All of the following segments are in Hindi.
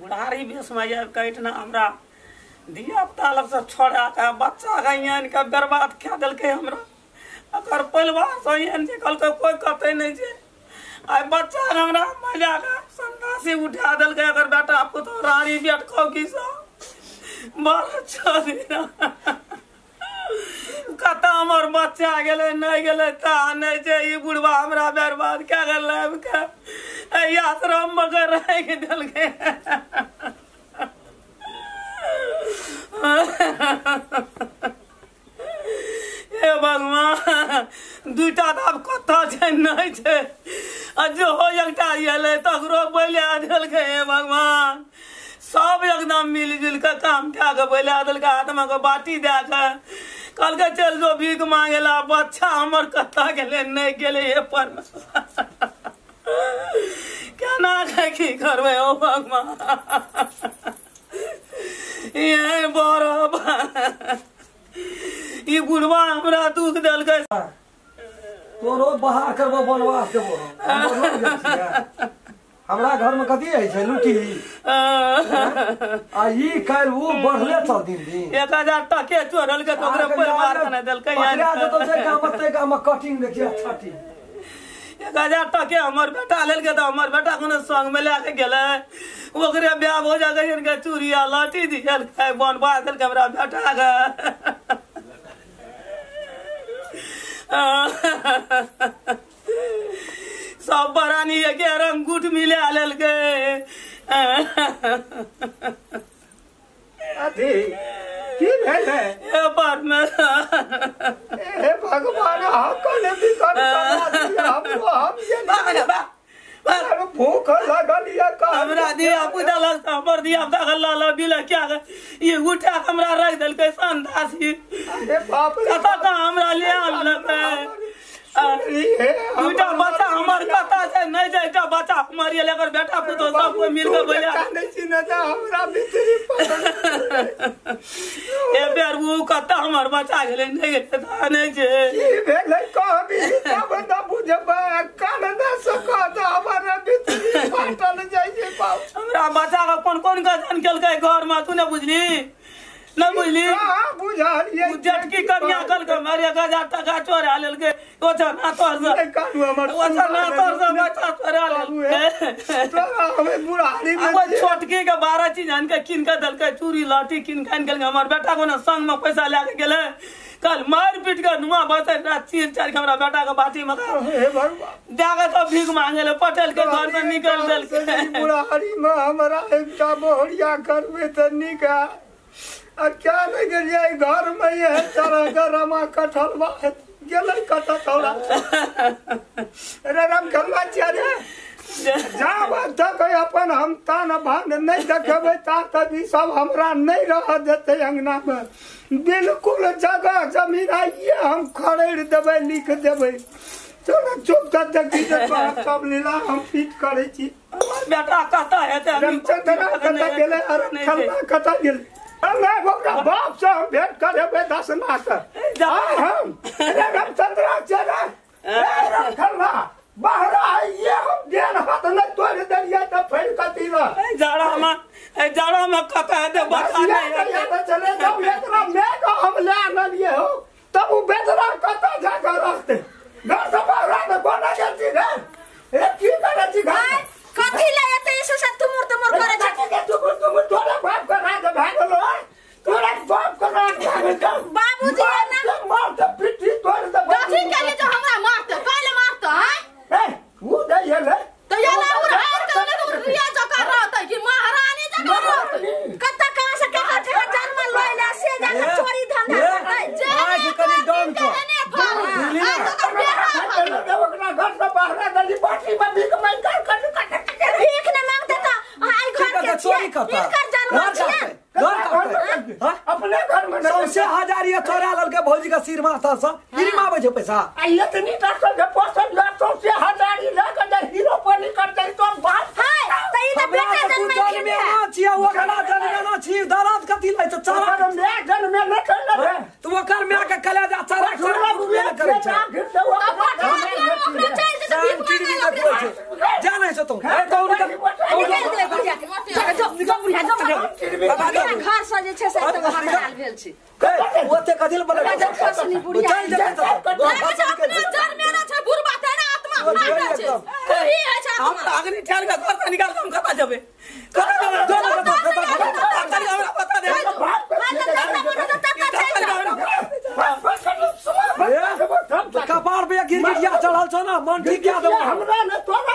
बुढ़ारी बेस में कैठना हमरा दिया तालक से छोड़ा का बच्चा का यान का बर्बाद क्या दिल के हमरा अगर परिवार से यान के कल के कोई कहते नहीं जे आई बच्चा हमरा मजा का संदासी उठा दिल के अगर बेटा आपको तो रानी बेट खाओ की सा बड़ा छोड़ी ना कता हमर बच्चा गेले नहीं गेले ता नहीं जे ई बुढ़वा हमरा बर्बाद क्या कर ले के यात्रा मगर रह के दिल के हे भगवान दूटा दाब कथा छै नहीं छै जो हो एकटा येले तकरो बोला दिल के हे भगवान सब एकदम मिलजुल के काम क्या के बोला दिल के हाथ में बाटी दे के कल के चल जो भीख मांगेला बच्चा हमर कथा गेले नहीं गेले हे पर क्या ना की करबे ओ भगवान ये बड़ा ये बुढ़वा हमरा दुख दल के तोरो बहा करबो बनवास देबो हमरा घर में कथी है छै लुटी आ ई काल वो बढ़ले चल दिन 1000 टके चोरल के तोरे परिवार कने दल के यार तो से काम कटिंग देखिए छठी 1000 टके हमर बेटा लेल के तो हमर बेटा कोनो संग में लेके गेले ओकरे ब्याह हो जा गई इनके चूड़िया लाठी दियल के बनवा दल के हमरा बेटा के सब बरानी के रंगूट मिले लेल के अथी की भेल है ए बात में हे भगवान हम कोने भी कर हम ये भूख लगल या का हमरा दिया पूजा लगता हमर दिया दाखला ला बिला क्या ये उठा हमरा रख दल के संदासी अरे बाप रे कथा का हमरा ले आल दूटा बच्चा हमर कथा से नहीं जाएगा बच्चा हमर ये लेकर बेटा पुतो सब को मिल के बोले नहीं चिन्ह जा हमरा भीतरी ए बेर वो कथा हमर बच्चा गेले नहीं गेले था नहीं जे की भेलै कहबी तब न बुझबा कान न सकत हमरा भीतरी फाटल जाय छै बाप हमरा बच्चा का कौन का जन केल के घर में तू न बुझली न बुझली हां बुझालिए जटकी कन्या कल के मारे 1000 टका चोरा लेल के ओछा ना तोर से कानू हमर ओछा ना तोर से बच्चा चोरा लेल तो हमें बुढ़ारी में वो छोटकी के 12 चीज आन के किन के दल के चूड़ी लाठी किन खान के हमर बेटा को न संग में पैसा लेके गेले कल मार पीट के नुआ बसे रात 3-4 के हमरा बेटा के बाटी में हे भगवान जाके तो भीख मांगे ले पटेल के घर से निकल दल के बुढ़ारी में हमरा एकटा बोहरिया करबे त निका आ क्या नहीं गेलिए घर में ये तरह का रमा कठलवा गेलै कटा थोड़ा अरे राम खलवा रे जाब तक अपन हम तान भान नहीं देखबे ता तभी सब हमरा नहीं रह देते अंगना में बिल्कुल जगह जमीन आइए हम खरीद देबे लिख देबे चलो चुप तक देखी सब लीला हम फिट करे छी बेटा कहता है त रामचंद्र कता गेले अरे खलवा कता गेले मैं ओकरा बाप से हम भेंट करेबे 10 लाख हम अरे रामचंद्र चला ए रामखलवा बाहर आइए हम देन हाथ न तोड़ देलिए त फेर कथी ला जाड़ा में कहता है बता नहीं तो चले जाओ इतना मैं को हम ले न लिए हो तब वो बेदरा कता जाकर रखते घर से बाहर में कोना गेलती रे ए की करे छी घर कथी ले एते इसे सब तुमुर करे छ तुमुर तोरा बाप का राज भागलो तोरा बाप का राज भागलो बाबूजी ना मार त पिटी तोड़ दे कथी के लिए जो हमरा मारते पहले मारते हैं ए वो दे ये ले तो ये ना उड़ हार के ले रिया जका रहते कि महारानी जका रहते कत्ता कहां से के जन्म लइला से जाके चोरी धंधा करते जे कनी डाउन को ओकरा घर से बाहर दली बाटी में भीख मांग कर भीख न मांगते तो आई घर के चोरी करता इनकर जन्म छिए अपने घर में सबसे हजारिया चोरा लल के भौजी का सिर माथा से गिरी मावे छै पैसा आई इतनी टाका के पोषण ला सबसे हजारी ला के हीरो पानी करते तो बात है त ई त बेटा जन्म में ना छिया वो गला जन्म ना छी दरात कथी लै छ चारा मैं जन्म में न खेल तू ओकर में के कलेजा चारा रुपया करे छै जाने छ तू ए कौन जो बुढ़िया जो घर से जे छै से तो हड़ताल भेल छै ओते कदिल बने जब खसनी बुढ़िया अपने जन में ना छै बुढ़बा तेरा आत्मा भाग छै कोई है छै हम अग्नि ठेल के घर से निकाल के हम कता जबे हमरा बता दे कपार पे गिरगिटिया चढ़ल छ ना मन ठीक क्या देबो हमरा ने तोरा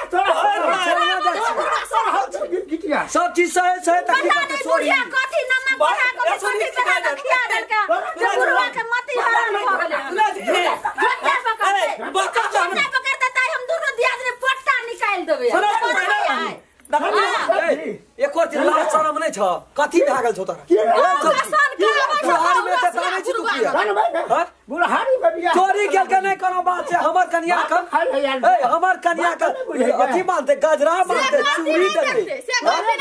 गिरगिटिया सब चीज सही तक बुढ़िया कथी नमक बना के छोटी बना के खिया देल के जे बुढ़वा के मति हरान भ गेलै घंटा पकड़ देता हम दोनों दियाद ने पट्टा निकाल देबे एक और दिन लाज शरम नहीं छ कथी भागल छ तोरा बुढ़ारी में बियाह चोरी गेल के नहीं कोनो बात छै हमर कन्या का अथी मानते गजरा मानते चूड़ी देते से कहै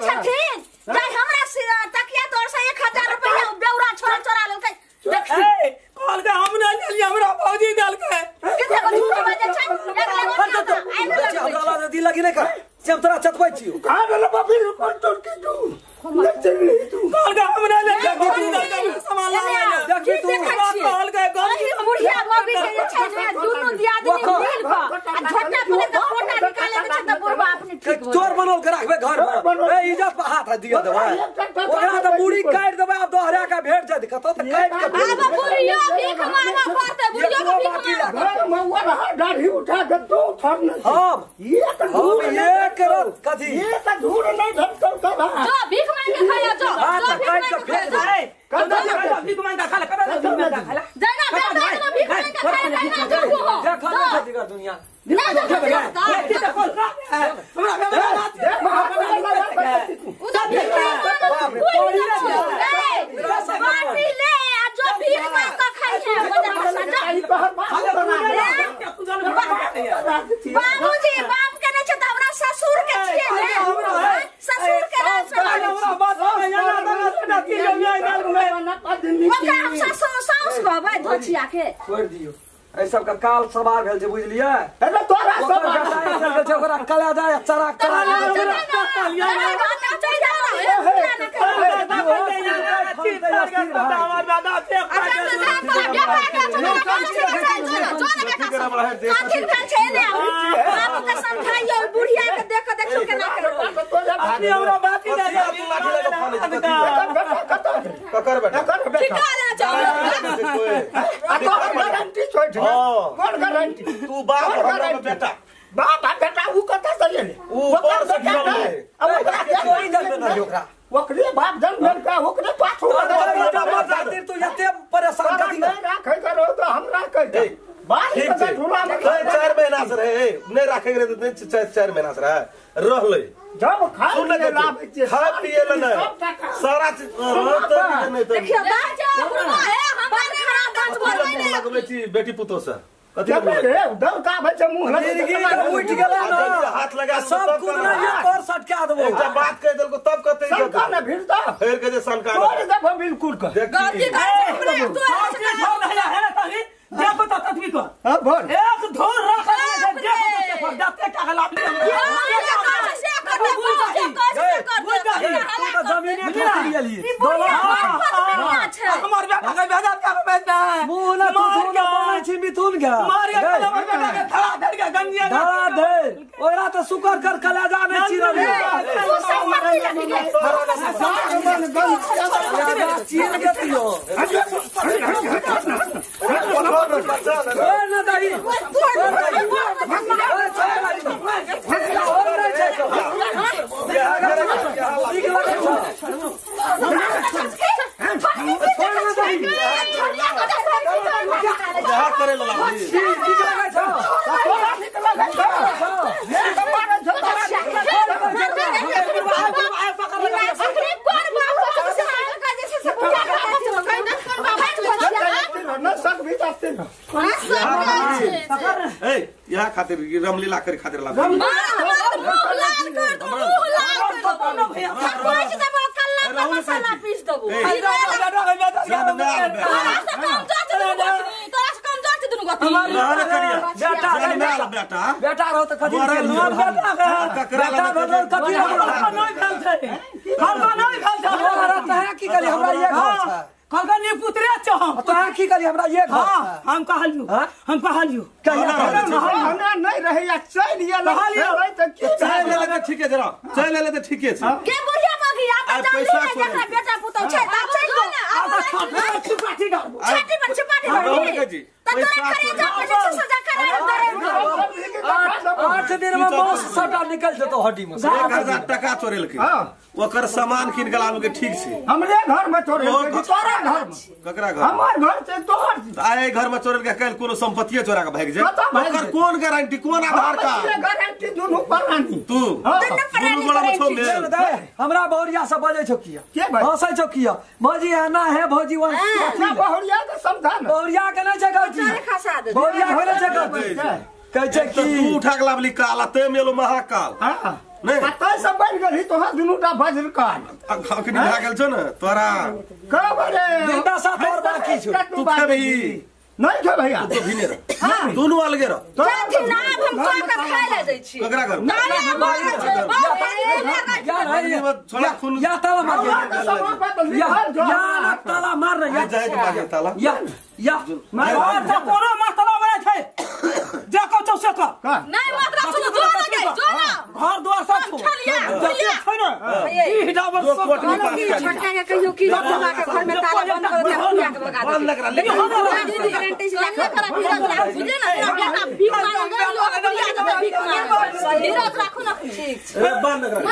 छथिन जे हमरा तकिया तोर से 1000 रुपया बेउरा छोरा लेलकै देखी कॉल के हम नहीं देलिए हमरा भौजी देलकै किते को झूठ बाजे छै हमरा ला दी लगी नहीं कर से हम तोरा चतबै छियो कहां रे बाबी कोन तोर की तू नहीं चली तू कॉल के हम नहीं देलिए भौजी देलकै सामान ला देखी तू कॉल के बुढ़िया बाबी के छै जे दोनों दियादनी मिल क आ झोटा पले के फोटा निकाले के छै त बुढ़वा अपने ठीक हो चोर बनल के रखबे घर में ए इज्जत पे हाथ दिया देबे ओकरा त मुड़ी काट देबे अब दोहरा के भेट जात कतो त काट के अब बुढ़िया भीख मांगा पड़ते बुढ़िया को भीख मांगा घर में वो दाढ़ी उठा के दो फरन हम एक रत कथी ये त झूठ नहीं धमकल का जो भीख मांग के खाया जो काट के फेंक दे भीख मांगा खा ले भीख मांगा खा ले जाना बेटा भीख मांग के खाया जो हो देखा नहीं दिखा दुनिया ना जो उधर भीख बाटी ले जो भीख मांग के खाई बाबूजी बाप के नहीं छै त हमरा ससुर के छियै ने ससुर के हम ससुर साउस कहबै धोचिया के छोड़ दियो ए सब का काल सवार भेल छै बुझलियै अरे तोरा सब भेल छै ओकरा कला जाय चरा बुढ़िया के देख देखो केना ककर बेटा गारंटी छोड़ कौन गारंटी तू बाप हमरा बेटा बाप आ बेटा उ कथा चले उ पर से गिरले अब कोई जन्म न जोकरा ओकरे बाप जन्म का ओकरे पाछू खातिर तू एते परेशान कथी नहीं राखे करो तो हमरा कहते बात ठीक छै झूला में 4 महीना से रहे नहीं रखे रे नहीं 4 महीना से रहे रहले जब खा ले लाभ छै खा पिए ले नहीं सारा चीज रहते नहीं तो देखियो बाजा बुढ़वा है हमारे खराब बात बोल नहीं लगबे छी बेटी पुतो से कथि जब रे दौका बच्चा मुंह लगे जिंदगी उठ गेला ना हाथ लगा सब कुछ ना एक और सटका देबो जब बात कह देलको तब कहते सरकार ने भिड़ता फेर के जे सनका तोड़ देबो बिल्कुल का गलती कर तू देखो तो तत्वी को हां बोल एक धोर रख देखो जाते का लाभ जमीन खरीदी हमार बेटा के बेटा का बेटा मुंह ना तू ना बोलै छी मिथुन के मार के बेटा के थड़ा धर के गंजिया धरा दे ओरा तो सुकर कर कलेजा में चिरल चीर के पियो ना दही करे यहाँ खातिर रमलीला करे खातिर ला पति हमारे बेटा बेटा बेटा रहो तो कथी बेटा कथी नहीं भेल छै खरका नहीं भेल छै है की करी हमरा ये घर छै खरका नहीं पुतरे छ तो है की करी हमरा ये घर छै हम कहलियो हमरा नहीं रहे या चल ये त की चल ले ले ठीक है जरा चल ले ले तो ठीक है के बुढ़िया मगी आप जान ले जेकरा बेटा पुतौ छै तब चल जो छाती पर छपाटी आठ दिन में मांस सबटा निकल जतो हड्डी में 1000 टका चोरेलकै ओकर सामान किन गला में ठीक छै हमरे घर में चोरेलकै तोरा घर में ककरा घर हमर घर से तोहर आए घर में चोरेलकै कल कोनो संपत्ति चोरा के भाग जाए ओकर कोन गारंटी कोन आधार कार्ड गारंटी दुनु परानी तू दुनु गोला में छो में हमरा बहुरिया से बजे छौ किया के भाई हंसै छौ किया भौजी आना है भौजी ना बहुरिया के समझा ना बहुरिया के नहीं छै गौजी बहुरिया के नहीं छै गौजी कहै छै तू कि उठा के लावली काला ते मेलो महाकाल हां नहीं पता सब बन गई तोहर दुनुटा वज्रकाल अखनी भाग गेल छौ न तोरा का बरे जिंदा साथ और बाकी छौ तू खेबही नहीं खे भैया तो भी नहीं दोनों अलगे रह जाथि ना हम का खाय ले दै छी ककरा घर छोड़ा खून या ताला मार या ताला मार रे या जाए के मागे ताला या और तो कोनो मसला बने छै जे को चौ से का नहीं मत रख जो ना गई जो ना घर द्वार सब छै ना ई डाबर जो सब कोट में पास कर छोटका के कहियो की बाबा के घर में ताला बंद कर दे हम के भगा दे लग रहा लेकिन गारंटी से ना करा फिर बुझे ना तेरा बेटा भीख मांग गए लोग बुझिया तो भीख मांग धीरज रखो ना ठीक ए बंद लग रहा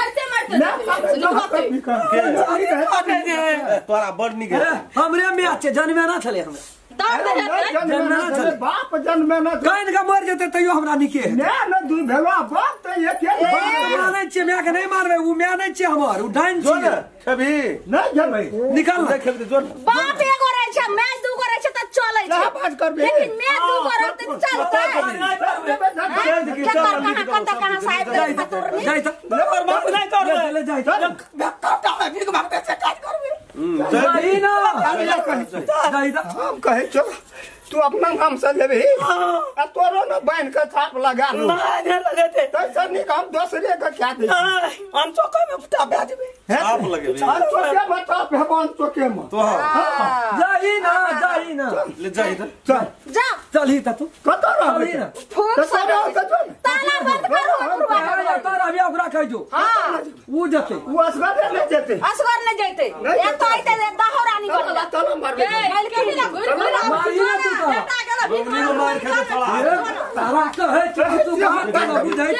तोरा बड़ निक हमरे में अच्छे जन्मे ना छले हमरा बाप जन्मे न कहीं का मर जेते तैयो हमरा निके है न दू भेलो बाप त एक मानै छियै मैं के नहीं मारबे उ मैं नहीं छियै हमर उ डाइन जो न छियै खेबी नहीं जबै निकाल देख खेबी जो बाप एगो रहे छै मैं दू गो रहे छै त चलै छै बात करबे लेकिन मैं दू गो रहते त चलतै कहां साहब जाई त बात नहीं कर ले जाई त बेटा भीख मांगते से काज करबे जाई ना जाई त हम कहे चल तू अपना नाम से लेबही आ तोरो न बांध के छाप लगा लो नहीं लगते तैसे निक हम दूसरे के क्या दे हम चौका में फटा भेजबे आप लगे भी अरे चोके में छाप भगवान चोके में तो हां जाई ना ले जाई त चल जा चलही त तू कत चलही रह ना ठोक तो चल ताला बंद करो तार अभी ओकरा कह जो हां उ जते वो असगर ले जेते असगर न जैते एक तो आइते दहरा निकल चल मारबे मालिक ना मारी ना तू तो बेटा गेला भीख मार के मांग थोड़ा तारा कहे तू बात कर बुझाई